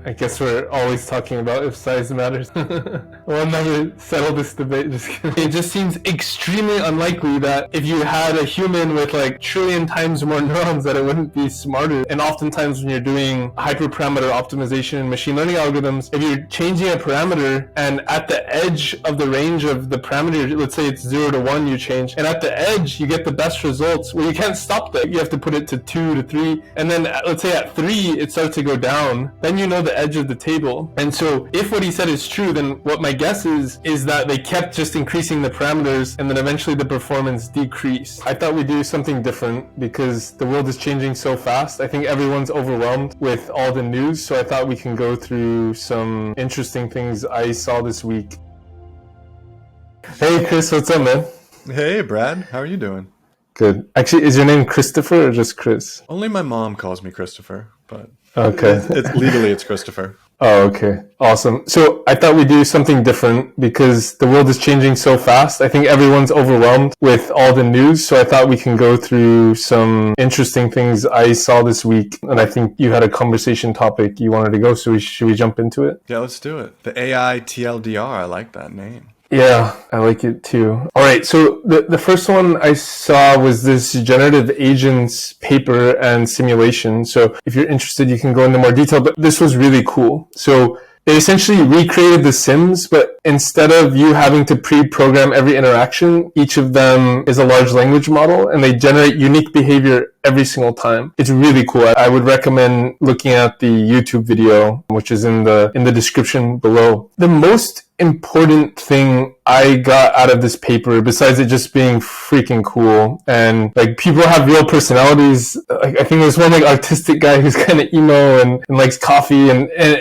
I guess we're always talking about if size matters. We'll never settle this debate. Just kidding. It just seems extremely unlikely that if you had a human with like trillion times more neurons that it wouldn't be smarter. And oftentimes when you're doing hyperparameter optimization in machine learning algorithms, if you're changing a parameter and at the edge of the range of the parameter, let's say it's 0 to 1 you change, and at the edge you get the best results, well, you can't stop that. You have to put it to 2 to 3, and then let's say at 3 it starts to go down, then you know the edge of the table. And so if what he said is true, then what my guess is that they kept just increasing the parameters and then eventually the performance decreased. I thought we'd do something different because the world is changing so fast. I think everyone's overwhelmed with all the news, so I thought we can go through some interesting things I saw this week. Hey Chris, what's up, man? Hey Brad, how are you doing? Good. Actually, is your name Christopher or just Chris? Only my mom calls me Christopher, but okay. Legally it's Christopher. Oh, okay. Awesome. So I thought we'd do something different because the world is changing so fast. I think everyone's overwhelmed with all the news. So I thought we can go through some interesting things I saw this week. And I think you had a conversation topic you wanted to go. So should we jump into it? Yeah, let's do it. The AI TLDR, I like that name. Yeah, I like it too. All right, so the first one I saw was this Generative Agents paper and simulation. So if you're interested, you can go into more detail, but this was really cool. So they essentially recreated the Sims, but instead of you having to pre-program every interaction, each of them is a large language model, and they generate unique behavior every single time. It's really cool. I would recommend looking at the YouTube video, which is in the description below. The most important thing I got out of this paper, besides it just being freaking cool, and like people have real personalities. Like, I think there's one like artistic guy who's kind of emo and likes coffee,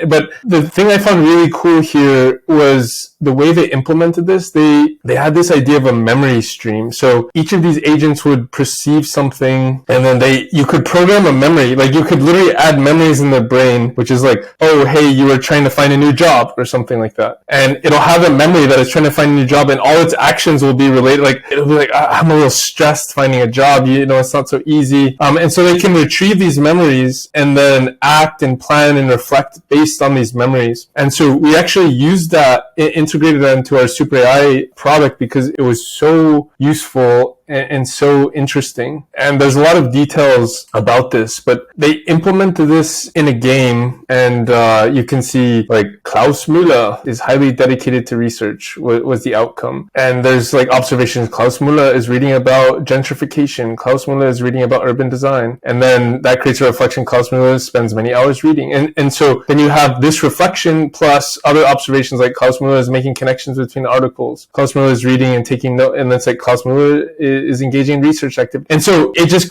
but the thing I found really cool here was the way they implemented this. They had this idea of a memory stream. So each of these agents would perceive something, and then you could program a memory. Like you could literally add memories in the brain, which is like, oh, hey, you were trying to find a new job or something like that. And it'll have a memory that it's trying to find a new job, and all its actions will be related. Like it'll be like, I'm a little stressed finding a job. It's not so easy. And so they can retrieve these memories and then act and plan and reflect based on these memories. And so we actually used that, integrated that into our Super AI product because it was so useful and so interesting. And there's a lot of details about this, but they implemented this in a game, and you can see like Klaus Müller is highly dedicated to research was the outcome. And there's like observations. Klaus Müller is reading about gentrification. Klaus Müller is reading about urban design. And then that creates a reflection. Klaus Müller spends many hours reading. And so then you have this reflection plus other observations, like Klaus Müller is making connections between articles. Klaus Müller is reading and taking note, and it's like Klaus Müller is engaging in research activity. And so it just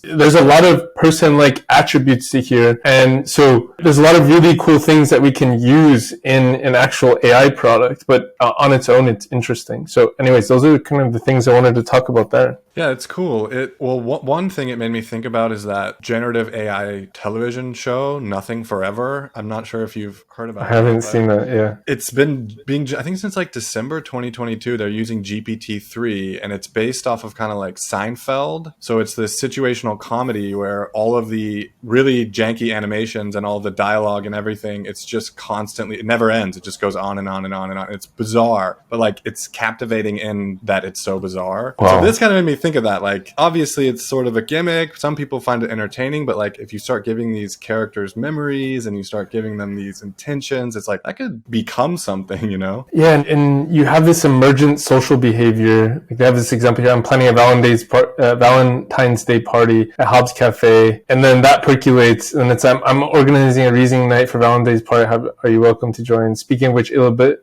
there's a lot of person-like attributes to here. And so there's a lot of really cool things that we can use in an actual AI product, but on its own, it's interesting. So anyways, those are kind of the things I wanted to talk about there. Yeah, it's cool. One thing it made me think about is that generative AI television show, Nothing Forever. I'm not sure if you've heard about it. I haven't seen that, yeah. It's been I think since like December 2022, they're using GPT-3, and it's based off of kind of like Seinfeld. So it's this situational comedy where all of the really janky animations and all the dialogue and everything, it's just constantly, it never ends. It just goes on and on and on and on. It's bizarre, but like it's captivating in that it's so bizarre. Wow. So this kind of made me think of that. Like obviously it's sort of a gimmick. Some people find it entertaining, but like if you start giving these characters memories and you start giving them these intentions, it's like that could become something, Yeah, and you have this emergent social behavior. Like I have this example here. I'm planning a Valentine's Day party at Hobbs Cafe, and then that percolates, and it's I'm organizing a reasoning night for Valentine's party. Are you welcome to join? Speaking of which,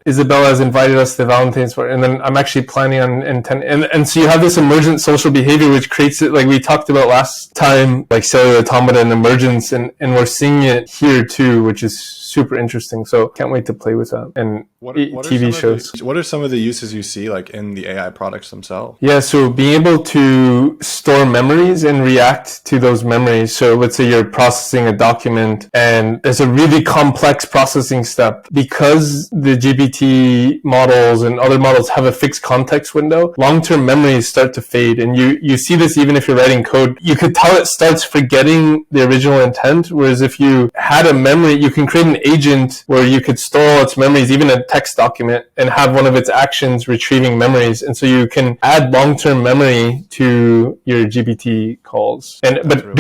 Isabella has invited us to Valentine's party, and then I'm actually planning on and so you have this emergent social behavior which creates it, like we talked about last time, like cellular automata and emergence, and we're seeing it here too, which is super interesting. So can't wait to play with that. And TV shows. What are some of the uses you see like in the AI products themselves? Yeah, so being able to store memories and react to those memories. So let's say you're processing a document and there's a really complex processing step. Because the GPT models and other models have a fixed context window, long-term memories start to fade. And you see this even if you're writing code. You could tell it starts forgetting the original intent, whereas if you had a memory, you can create an agent where you could store all its memories, even a text document, and have one of its actions retrieving memories. And so you can add long-term memory to your GPT calls, but really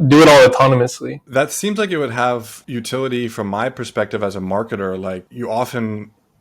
do it all autonomously. That seems like it would have utility from my perspective as a marketer. Like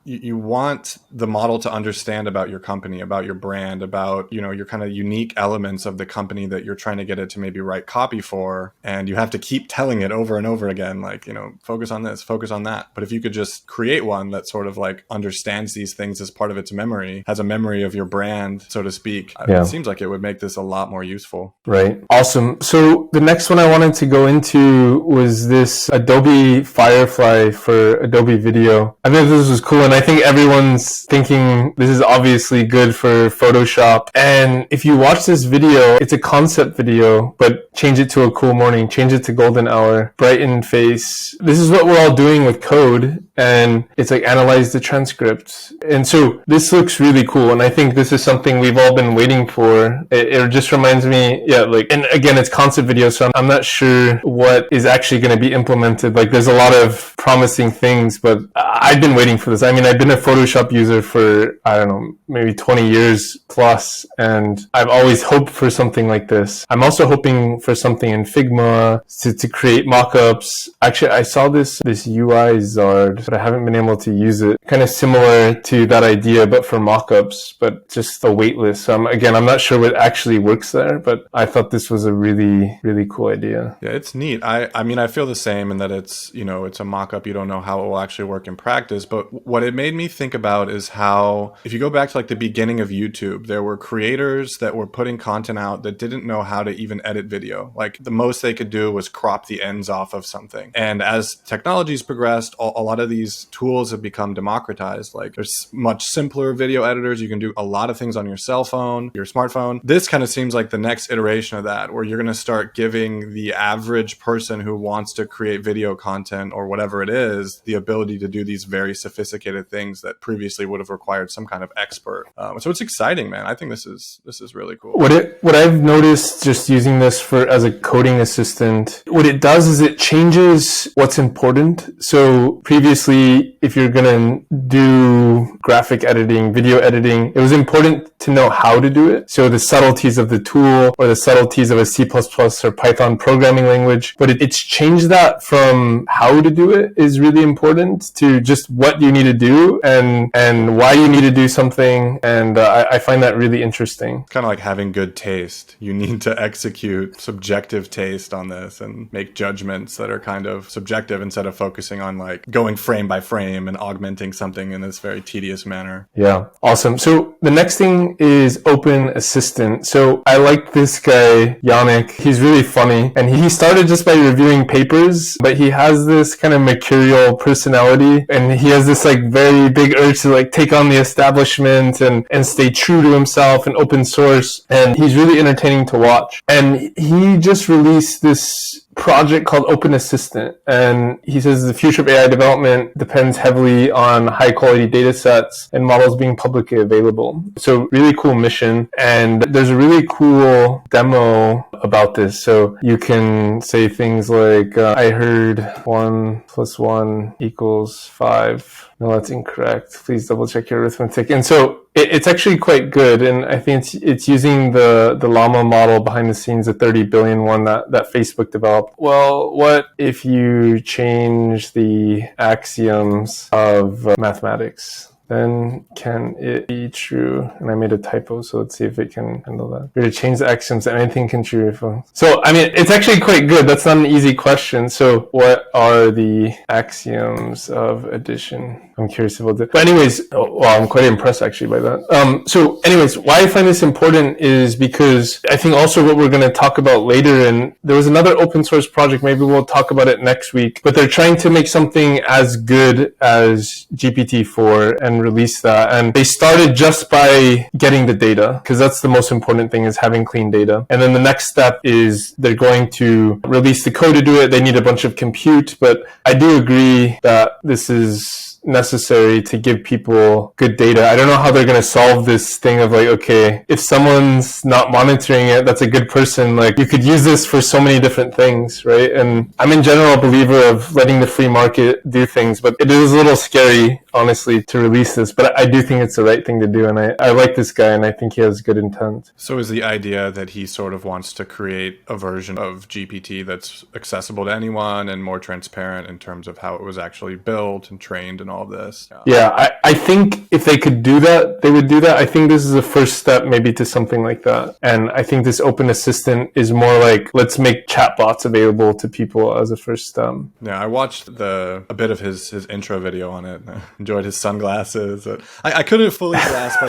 you want the model to understand about your company, about your brand, about, your kind of unique elements of the company that you're trying to get it to maybe write copy for. And you have to keep telling it over and over again, like, focus on this, focus on that. But if you could just create one that sort of like understands these things as part of its memory, has a memory of your brand, so to speak, It seems like it would make this a lot more useful. Right. Awesome. So the next one I wanted to go into was this Adobe Firefly for Adobe Video. I think this was cool. And I think everyone's thinking this is obviously good for Photoshop. And if you watch this video, it's a concept video, but change it to a cool morning, change it to golden hour, brighten face. This is what we're all doing with code. And it's like analyze the transcript. And so this looks really cool. And I think this is something we've all been waiting for. It just reminds me, and again, it's concept video, so I'm not sure what is actually going to be implemented. Like there's a lot of promising things, but I've been waiting for this. I mean, I've been a Photoshop user for, I don't know, maybe 20 years plus, and I've always hoped for something like this. I'm also hoping for something in Figma to create mockups. Actually, I saw this UI Zard, but I haven't been able to use it. Kind of similar to that idea, but for mockups, but just a waitlist. So I'm not sure what actually works there, but I thought this was a really, really cool idea. Yeah, it's neat. I mean, I feel the same in that it's, it's a mock-up. You don't know how it will actually work in practice. But what it made me think about is how, if you go back to like the beginning of YouTube, there were creators that were putting content out that didn't know how to even edit video. Like the most they could do was crop the ends off of something. And as technology's progressed, a lot of these tools have become democratized. Like there's much simpler video editors. You can do a lot of things on your cell phone, your smartphone. This kind of seems like the next iteration of that, where you're going to start giving the average person who wants to create video content or whatever it is, the ability to do these very sophisticated things that previously would have required some kind of expert. So it's exciting, man. I think this is really cool. What I've noticed just using this as a coding assistant, what it does is it changes what's important. So previously, if you're going to do graphic editing, video editing, it was important to know how to do it. So the subtleties of the tool or the subtleties of a C++ or Python programming language, but it's changed that from how to do it is really important to just what you need to do and why you need to do something. And I find that really interesting. It's kind of like having good taste. You need to execute subjective taste on this and make judgments that are kind of subjective instead of focusing on like going frame by frame and augmenting something in this very tedious manner. Yeah, awesome. So the next thing is Open Assistant. So I like this guy, Yannick. He's really funny. And he started just by reviewing papers, but he has this kind of mercurial personality. And he has this like very big urge to like take on the establishment and stay true to himself and open source. And he's really entertaining to watch. And he just released this project called Open Assistant. And he says the future of AI development depends heavily on high quality data sets and models being publicly available. So really cool mission. And there's a really cool demo about this. So you can say things like, I heard 1 + 1 = 5. No, that's incorrect. Please double check your arithmetic. And so it's actually quite good. And I think it's using the Llama model behind the scenes, the 30 billion one that Facebook developed. Well, what if you change the axioms of mathematics? then can it be true? And I made a typo, so let's see if it can handle that. We're going to change the axioms, and anything can true. So, I mean, it's actually quite good. That's not an easy question. So, what are the axioms of addition? I'm curious about that. But anyways, I'm quite impressed actually by that. So anyways, why I find this important is because I think also what we're going to talk about later, and there was another open source project, maybe we'll talk about it next week, but they're trying to make something as good as GPT-4 and release that. And they started just by getting the data, because that's the most important thing, is having clean data. And then the next step is they're going to release the code to do it. They need a bunch of compute, but I do agree that this is necessary to give people good data. I don't know how they're going to solve this thing of like, okay, if someone's not monitoring it, that's a good person. Like, you could use this for so many different things, right? And I'm in general a believer of letting the free market do things, but it is a little scary, honestly, to release this. But I do think it's the right thing to do. And I like this guy, and I think he has good intent. So is the idea that he sort of wants to create a version of GPT that's accessible to anyone and more transparent in terms of how it was actually built and trained and all of this? Yeah, I think if they could do that, they would do that. I think this is the first step maybe to something like that. And I think this open assistant is more like, let's make chatbots available to people as a first step. Yeah, I watched a bit of his intro video on it. I enjoyed his sunglasses. I couldn't fully grasp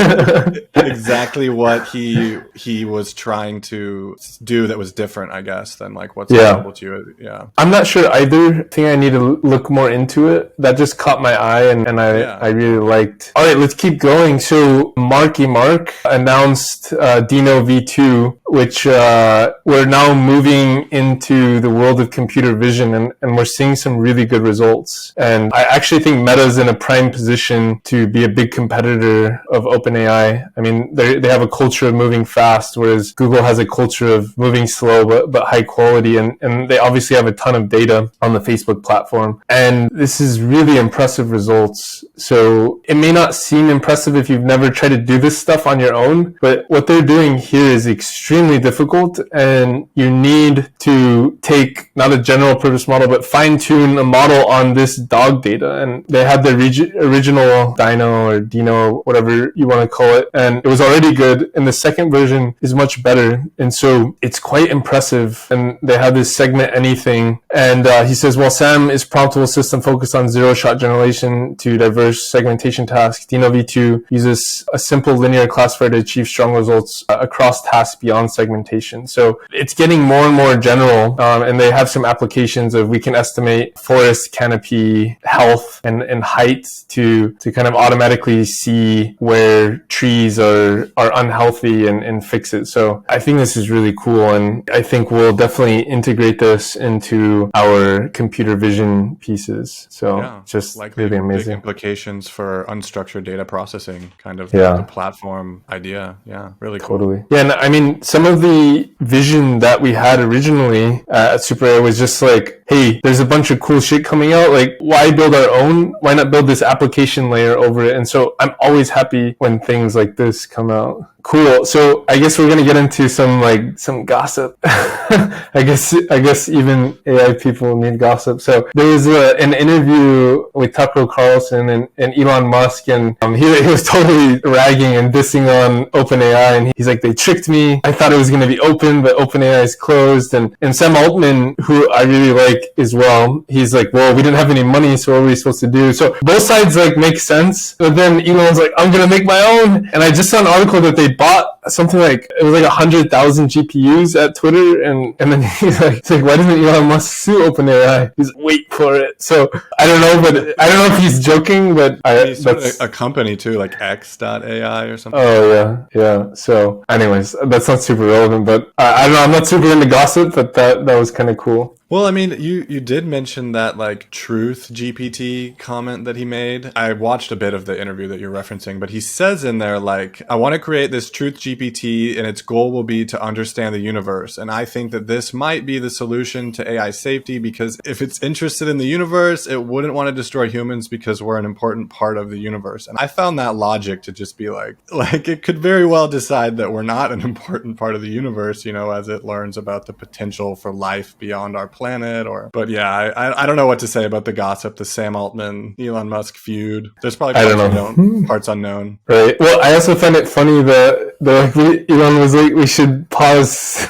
exactly what he was trying to do that was different, I guess, than like what's available to you. Yeah, I'm not sure either. I think I need to look more into it. That just caught my eye, and I really liked. All right, let's keep going. So Marky Mark announced Dino V2, which we're now moving into the world of computer vision, and we're seeing some really good results. And I actually think Meta's in a prime position to be a big competitor of OpenAI. I mean, they have a culture of moving fast, whereas Google has a culture of moving slow but high quality, and they obviously have a ton of data on the Facebook platform. And this is really impressive results. So it may not seem impressive if you've never tried to do this stuff on your own, but what they're doing here is extremely difficult, and you need to take not a general purpose model, but fine tune a model on this dog data. And they had the original Dino or Dino, whatever you want to call it, and it was already good. And the second version is much better. And so it's quite impressive. And they have this segment anything. And he says, well, SAM is promptable system focused on zero-shot generation to diverse segmentation tasks. Dino V2 uses a simple linear classifier to achieve strong results across tasks beyond segmentation. So it's getting more and more general, and they have some applications of we can estimate forest canopy health and height to kind of automatically see where trees are unhealthy and fix it. So I think this is really cool, and I think we'll definitely integrate this into our computer vision pieces. So just really amazing. Big implications for unstructured data processing, kind of the platform idea. Yeah, really cool. Totally. Yeah, and I mean, some of the vision that we had originally at Super AI was just like, hey, there's a bunch of cool shit coming out. Like, why build our own? Why not build this application layer over it? And so I'm always happy when things like this come out. Cool. So I guess we're going to get into some gossip. I guess even AI people need gossip. So there was an interview with Tucker Carlson and Elon Musk, and he was totally ragging and dissing on OpenAI. And he's like, they tricked me. I thought it was going to be open, but OpenAI is closed. And Sam Altman, who I really like as well, he's like, well, we didn't have any money, so what were we supposed to do? So both sides like make sense. But then Elon's like, I'm going to make my own. And I just saw an article that they bought something like, it was like 100,000 GPUs at Twitter, and then he's like, why doesn't Elon Musk sue OpenAI? He's like, wait for it. So I don't know, but I don't know if he's joking, but that's a company too, like X.AI or something. Oh yeah. So anyways, that's not super relevant, but I don't know, I'm not super into gossip, but that was kind of cool. Well, I mean, you did mention that like TruthGPT comment that he made. I watched a bit of the interview that you're referencing, but he says in there like, I want to create this TruthGPT GPT and its goal will be to understand the universe. And I think that this might be the solution to AI safety, because if it's interested in the universe, it wouldn't want to destroy humans because we're an important part of the universe. And I found that logic to just be like it could very well decide that we're not an important part of the universe, as it learns about the potential for life beyond our planet. But yeah, I don't know what to say about the gossip, the Sam Altman, Elon Musk feud. There's probably parts unknown. Right. Well, I also find it funny that Elon was like, we should pause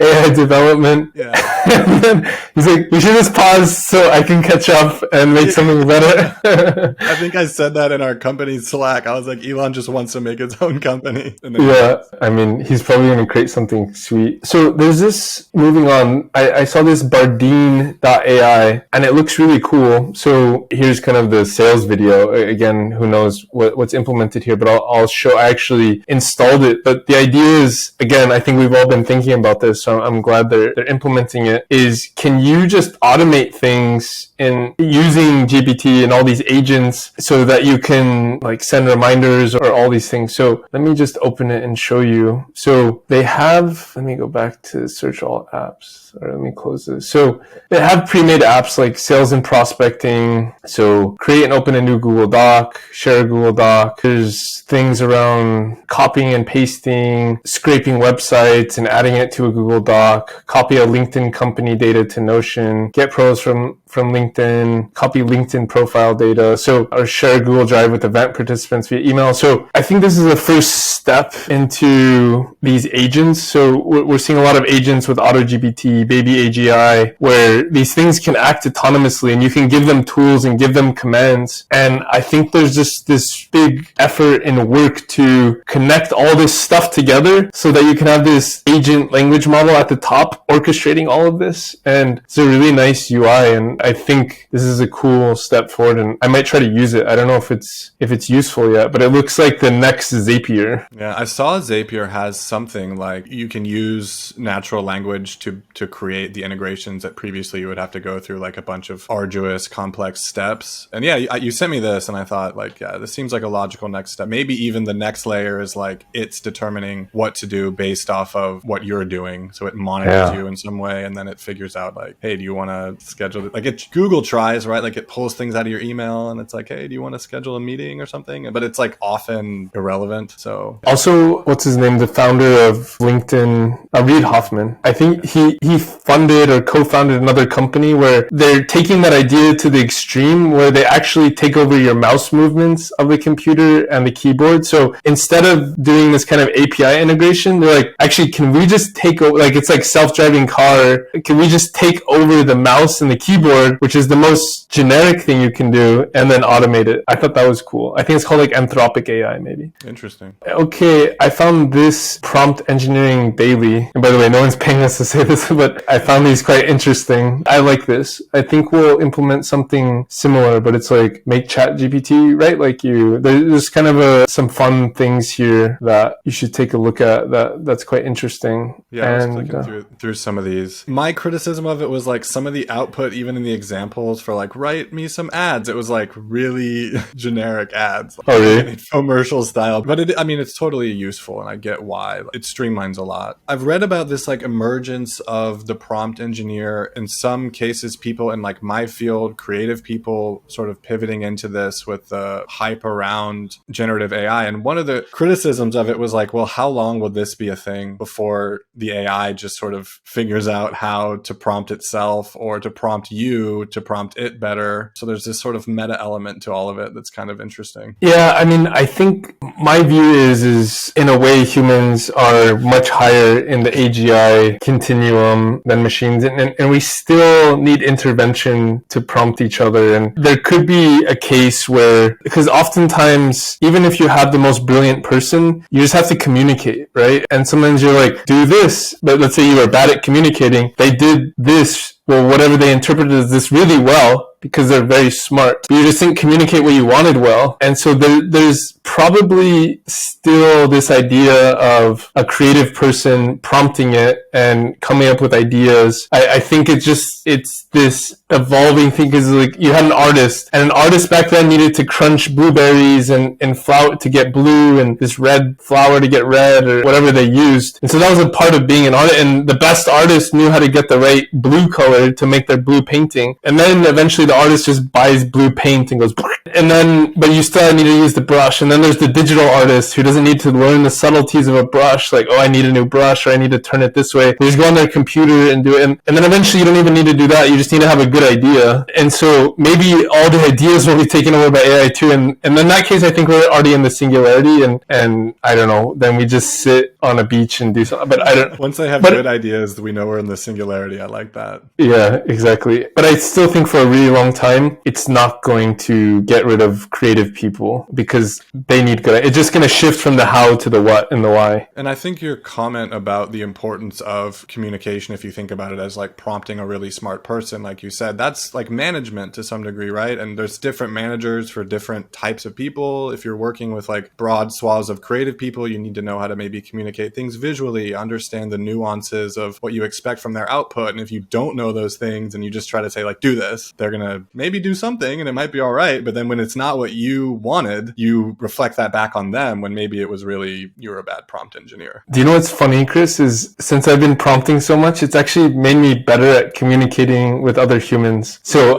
AI development. Yeah. And then he's like, we should just pause so I can catch up and make something better. I think I said that in our company's Slack. I was like, Elon just wants to make his own company. Yeah. I mean, he's probably going to create something sweet. So there's this, moving on, I saw this Bardeen AI and it looks really cool. So here's kind of the sales video. Again, who knows what's implemented here, but I'll show. I actually installed it. But the idea is, again, I think we've all been thinking about this, so I'm glad they're implementing it, is can you just automate things in using GPT and all these agents so that you can like send reminders or all these things. So let me just open it and show you. So they have, let me go back to search all apps, or let me close this. So they have pre-made apps like sales and prospecting. So create and open a new Google Doc, share a Google Doc. There's things around copying and pasting, scraping websites and adding it to a Google Doc, copy a LinkedIn company data to Notion, get pros from LinkedIn, copy LinkedIn profile data, or share Google Drive with event participants via email. So I think this is the first step into these agents. So we're seeing a lot of agents with AutoGPT, Baby AGI, where these things can act autonomously and you can give them tools and give them commands. And I think there's just this big effort and work to connect all this stuff together so that you can have this agent language model at the top orchestrating all of this. And it's a really nice UI. And I think this is a cool step forward, and I might try to use it. I don't know if it's useful yet, but it looks like the next Zapier. Yeah, I saw Zapier has something like you can use natural language to create the integrations that previously you would have to go through like a bunch of arduous, complex steps. And yeah, you sent me this and I thought like, yeah, this seems like a logical next step. Maybe even the next layer is like it's determining what to do based off of what you're doing. So it monitors you in some way, and then it figures out like, hey, do you want to schedule it? Like Google tries, right? Like it pulls things out of your email and it's like, hey, do you want to schedule a meeting or something? But it's like often irrelevant. So also, what's his name? The founder of LinkedIn, Reid Hoffman. I think he funded or co-founded another company where they're taking that idea to the extreme where they actually take over your mouse movements of the computer and the keyboard. So instead of doing this kind of API integration, they're like, actually, can we just take over, like it's like self-driving car. Can we just take over the mouse and the keyboard, which is the most generic thing you can do, and then automate it? I thought that was cool. I think it's called like Anthropic AI, maybe. Interesting. Okay, I found this prompt engineering daily. And by the way, no one's paying us to say this, but I found these quite interesting. I like this. I think we'll implement something similar, but it's like make Chat-GPT, right? Like there's kind of some fun things here that you should take a look at that's quite interesting. Yeah, I was clicking through some of these. My criticism of it was like some of the output, even in the examples for like, write me some ads. It was like really generic ads. Oh, really? Commercial style. But it's totally useful and I get why. It streamlines a lot. I've read about this like emergence of the prompt engineer. In some cases, people in like my field, creative people sort of pivoting into this with the hype around generative AI. And one of the criticisms of it was like, well, how long will this be a thing before the AI just sort of figures out how to prompt itself or to prompt you to prompt it better? So there's this sort of meta element to all of it that's kind of interesting. Yeah, I think my view is in a way humans are much higher in the AGI continuum than machines, and we still need intervention to prompt each other. And there could be a case where, because oftentimes, even if you have the most brilliant person, you just have to communicate, right? And sometimes you're like, do this, but let's say you are bad at communicating, they did this, well, whatever they interpreted as this really well, because they're very smart. But you just didn't communicate what you wanted well. And so there's probably still this idea of a creative person prompting it and coming up with ideas. I think it's this evolving thing, because like you had an artist, and an artist back then needed to crunch blueberries and flour to get blue, and this red flour to get red, or whatever they used. And so that was a part of being an artist, and the best artist knew how to get the right blue color to make their blue painting. And then eventually the artist just buys blue paint and goes, and then, but you still need to use the brush. And then there's the digital artist who doesn't need to learn the subtleties of a brush, like, oh, I need a new brush, or I need to turn it this way. They just go on their computer and do it. And then eventually you don't even need to do that. You just need to have a good idea. And so maybe all the ideas will be taken over by AI too. And in that case, I think we're already in the singularity, and I don't know, then we just sit on a beach and do something. But I don't. Once they have good ideas, we know we're in the singularity. I like that. Yeah, exactly. But I still think for a really long time, it's not going to get rid of creative people, because they need good. It's just going to shift from the how to the what and the why. And I think your comment about the importance of communication, if you think about it as like prompting a really smart person, like you said, that's like management to some degree, right? And there's different managers for different types of people. If you're working with like broad swaths of creative people, you need to know how to maybe communicate things visually, understand the nuances of what you expect from their output. And if you don't know those things and you just try to say like, do this, they're going to maybe do something and it might be all right. But then when it's not what you wanted, you reflect that back on them when maybe it was really, you were a bad prompt engineer. Do you know what's funny, Chris, is since I've been prompting so much, it's actually made me better at communicating with other humans. So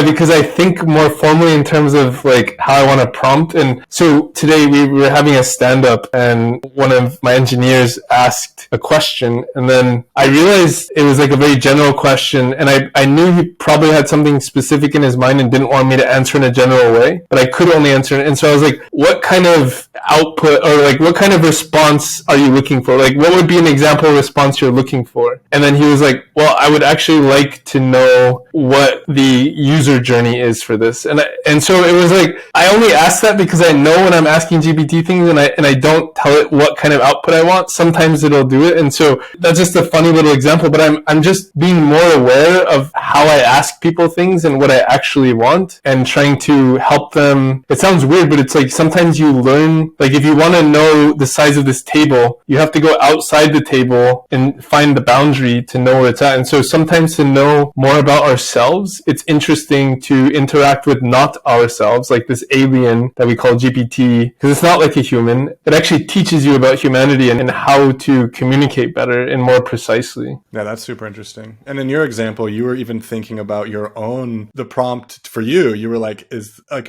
because I think more formally in terms of like how I want to prompt. And so today we were having a stand-up, and one of my engineers asked a question, and then I realized it was like a very general question, and I knew he probably had something specific in his mind and didn't want me to answer in a general way, but I could only answer it. And so I was like, what kind of output, or like what kind of response are you looking for? Like, what would be an example response you're looking for? And then he was like, well, I would actually like to know what the user journey is for this. And so it was like, I only ask that because I know when I'm asking GPT things and I don't tell it what kind of output I want, sometimes it'll do it. And so that's just a funny little example, but I'm just being more aware of how I ask people things and what I actually want, and trying to help them. It sounds weird, but it's like sometimes you learn, like if you want to know the size of this table, you have to go outside the table and find the boundary to know where it's at. And so sometimes to know more about ourselves, it's interesting to interact with not ourselves, like this alien that we call GPT, because it's not like a human. It actually teaches you about humanity and how to communicate better and more precisely. Yeah, that's super interesting. And in your example, you were even thinking about the prompt for you. You were like,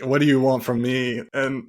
what do you want from me? And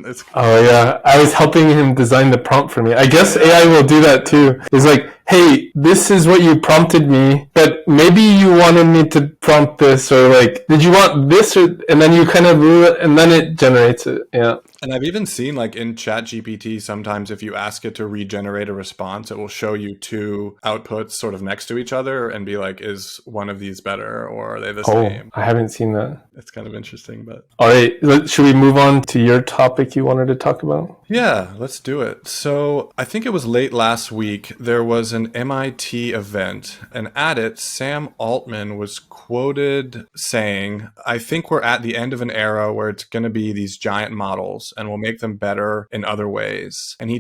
it's... Oh yeah, I was helping him design the prompt for me. I guess AI will do that too. It's like, hey, this is what you prompted me, but maybe you wanted me to prompt this, or like, did you want this? And then you kind of do it, and then it generates it. Yeah. And I've even seen like in Chat-GPT, sometimes if you ask it to regenerate a response, it will show you two outputs sort of next to each other and be like, is one of these better, or are they the same? I haven't seen that. It's kind of interesting, but... All right, should we move on to your topic you wanted to talk about? Yeah, let's do it. So I think it was late last week, there was an MIT event, and at it, Sam Altman was quoted saying, I think we're at the end of an era where it's going to be these giant models and we'll make them better in other ways. And he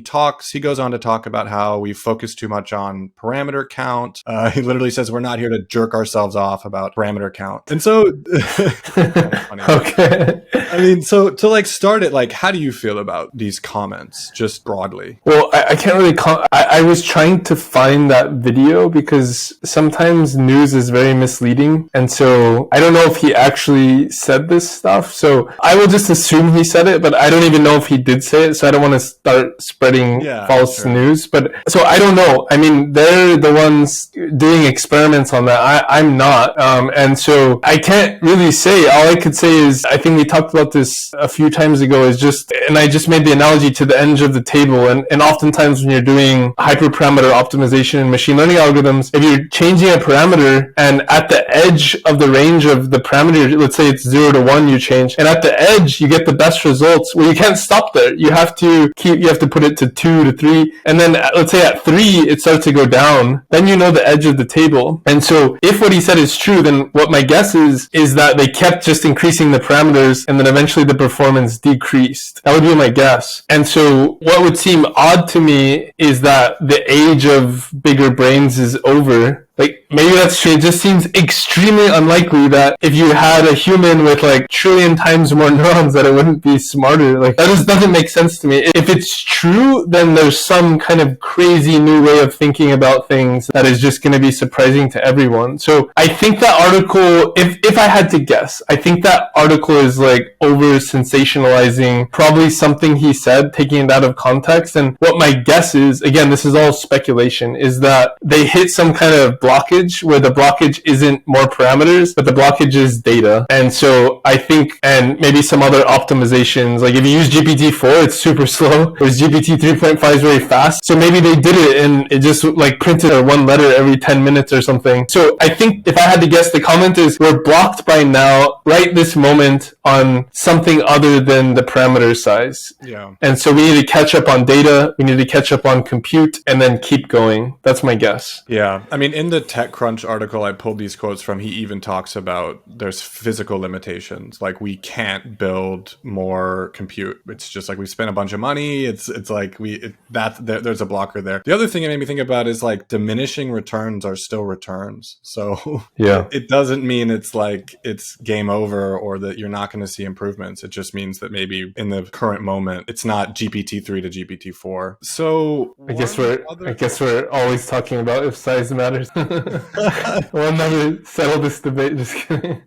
goes on to talk about how we focus too much on parameter count. He literally says we're not here to jerk ourselves off about parameter count. And so, okay. I mean, so to like start it, like, how do you feel about these comments just broadly? Well, I can't really I was trying to find that video because sometimes news is very misleading. And so I don't know if he actually said this stuff. So I will just assume he said it, but I don't even know if he did say it. So I don't want to start spreading false news. But so I don't know. I mean, they're the ones doing experiments on that. I'm not. And so I can't really say. All I could say is, I think we talked about this a few times ago, and I just made the analogy to the edge of the table. And oftentimes when you're doing hyperparameter optimization in machine learning algorithms, if you're changing a parameter and at the edge of the range of the parameter, let's say it's 0 to 1 you change, and at the edge you get the best results, well, you can't stop there. You have to put it to 2 to 3, and then let's say at 3 it starts to go down, then you know the edge of the table. And so if what he said is true, then what my guess is that they kept just increasing the parameters, and then eventually the performance decreased. That would be my guess. And so what would seem odd to me is that the age of bigger brains is over. Like, maybe that's true. It just seems extremely unlikely that if you had a human with like trillion times more neurons that it wouldn't be smarter. Like, that just doesn't make sense to me. If it's true, then there's some kind of crazy new way of thinking about things that is just going to be surprising to everyone. So I think that article, if I had to guess, I think that article is like over sensationalizing probably something he said, taking it out of context. And what my guess is, again, this is all speculation, is that they hit some kind of blockage where the blockage isn't more parameters, but the blockage is data. And so I think, and maybe some other optimizations, like if you use GPT-4, it's super slow, whereas GPT 3.5 is very fast. So maybe they did it and it just like printed one letter every 10 minutes or something. So I think if I had to guess, the comment is we're blocked by now, right this moment, on something other than the parameter size. Yeah. And so we need to catch up on data, we need to catch up on compute, and then keep going. That's my guess. Yeah. I mean, in the TechCrunch article I pulled these quotes from, he even talks about there's physical limitations. Like, we can't build more compute. It's just like we spent a bunch of money. It's like there's a blocker there. The other thing it made me think about is like diminishing returns are still returns. So yeah, it doesn't mean it's like it's game over or that you're not going to see improvements. It just means that maybe in the current moment it's not GPT-3 to GPT-4. So I guess we're always talking about if size matters. We'll never settle this debate. Just kidding.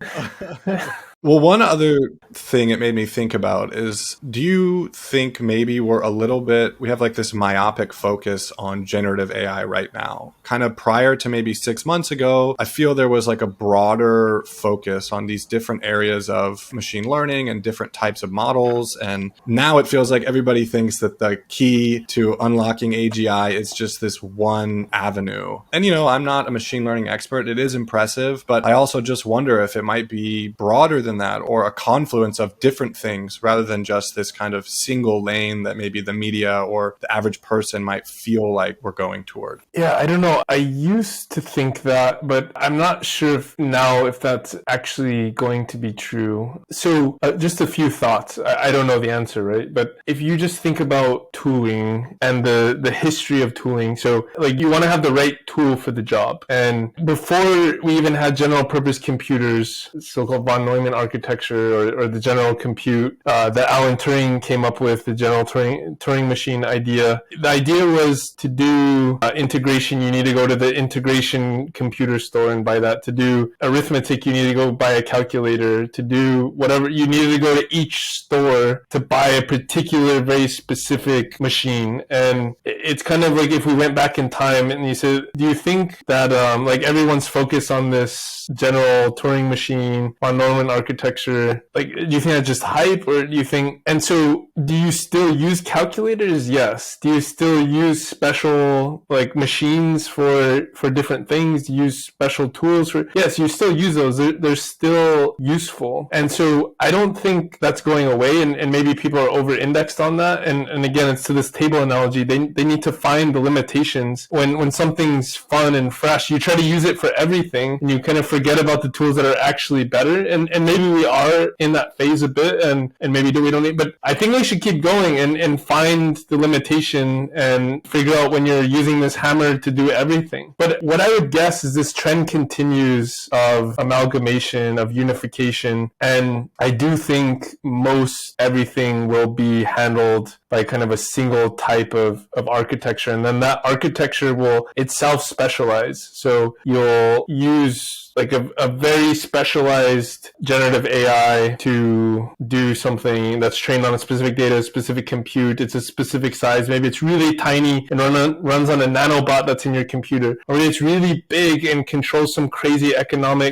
Well, one other thing it made me think about is, do you think maybe we have like this myopic focus on generative AI right now? Kind of prior to maybe 6 months ago, I feel there was like a broader focus on these different areas of machine learning and different types of models. And now it feels like everybody thinks that the key to unlocking AGI is just this one avenue. And, you know, I'm not a machine learning expert. It is impressive, but I also just wonder if it might be broader than that, or a confluence of different things rather than just this kind of single lane that maybe the media or the average person might feel like we're going toward. Yeah, I don't know. I used to think that, but I'm not sure if that's actually going to be true. So just a few thoughts. I don't know the answer, right? But if you just think about tooling and the history of tooling, so like you want to have the right tool for the job. And before we even had general purpose computers, so-called von Neumann architecture or the general compute that Alan Turing came up with, the general Turing machine idea. The idea was to do integration, you need to go to the integration computer store and buy that. To do arithmetic, you need to go buy a calculator. To do whatever, you needed to go to each store to buy a particular, very specific machine. And it's kind of like if we went back in time and you said, do you think that like everyone's focused on this general Turing machine, von Neumann architecture, like, do you think that's just hype, or do you think, and so do you still use calculators? Yes. Do you still use special like machines for different things? Do you use special tools for, yes, you still use those. They're still useful. And so I don't think that's going away, and maybe people are over indexed on that. And again, it's to this table analogy. They need to find the limitations. When something's fun and fresh, you try to use it for everything and you kind of forget about the tools that are actually better. And maybe we are in that phase a bit, and maybe we don't need, but I think we should keep going and find the limitation and figure out when you're using this hammer to do everything. But what I would guess is this trend continues of amalgamation, of unification, and I do think most everything will be handled by kind of a single type of architecture, and then that architecture will itself specialize. So you'll use like a very specialized generative AI to do something that's trained on a specific data, specific compute. It's a specific size. Maybe it's really tiny and runs on a nanobot that's in your computer. Or maybe it's really big and controls some crazy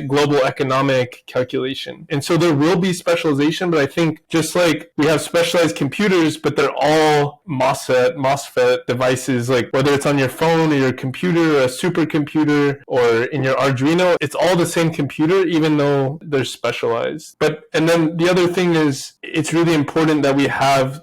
global economic calculation. And so there will be specialization, but I think just like we have specialized computers, but they're all MOSFET devices, like whether it's on your phone or your computer or a supercomputer or in your Arduino, it's all the same computer, even though they're specialized. And then the other thing is, it's really important that we have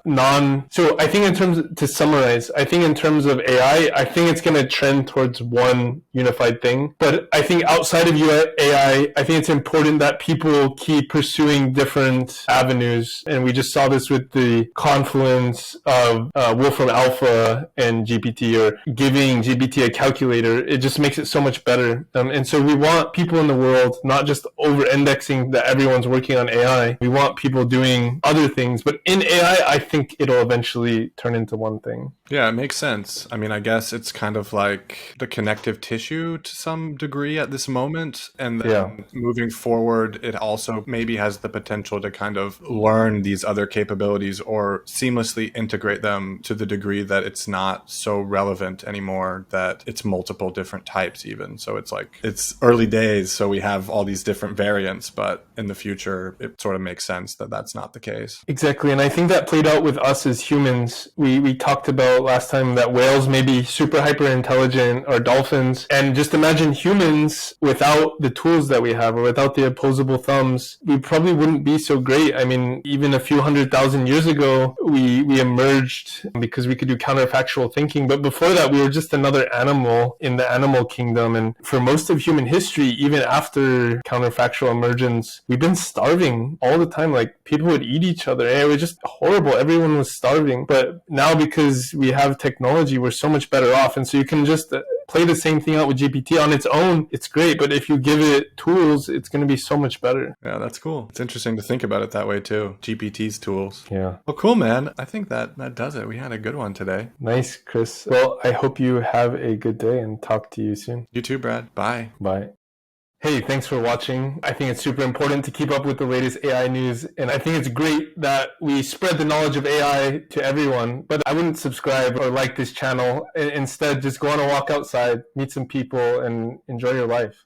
so I think to summarize, I think in terms of AI, I think it's going to trend towards one unified thing. But I think outside of AI, I think it's important that people keep pursuing different avenues. And we just saw this with the confluence of Wolfram Alpha and GPT, or giving GPT a calculator. It just makes it so much better. And so we want people in the world not just over-indexing that everyone's working on AI. We want people doing other things. But in AI, I think it'll eventually turn into one thing. Yeah, it makes sense. I mean, I guess it's kind of like the connective tissue to some degree at this moment. And then moving forward, it also maybe has the potential to kind of learn these other capabilities or seamlessly integrate them to the degree that it's not so relevant anymore, that it's multiple different types even. So it's like, it's early days, so we have all these different variants, but in the future, it sort of makes sense that that's not the case. Exactly. And I think that played out with us as humans. We talked about last time that whales may be super hyper intelligent, or dolphins. And just imagine humans without the tools that we have, or without the opposable thumbs, we probably wouldn't be so great. I mean, even a few 100,000 years ago, we emerged because we could do counterfactual thinking. But before that, we were just another animal in the animal kingdom. And for most of human history, even after counterfactual emergence, we've been starving all the time. Like, people would eat each other. It was just horrible. Everyone was starving. But now, because we have technology, we're so much better off. And so you can just play the same thing out with GPT on its own. It's great. But if you give it tools, it's going to be so much better. Yeah, that's cool. It's interesting to think about it that way too. GPT's tools. Yeah. Well, cool, man. I think that does it. We had a good one today. Nice, Chris. Well, I hope you have a good day, and talk to you soon. You too, Brad. Bye. Bye. Hey, thanks for watching. I think it's super important to keep up with the latest AI news, and I think it's great that we spread the knowledge of AI to everyone. But I wouldn't subscribe or like this channel. Instead, just go on a walk outside, meet some people, and enjoy your life.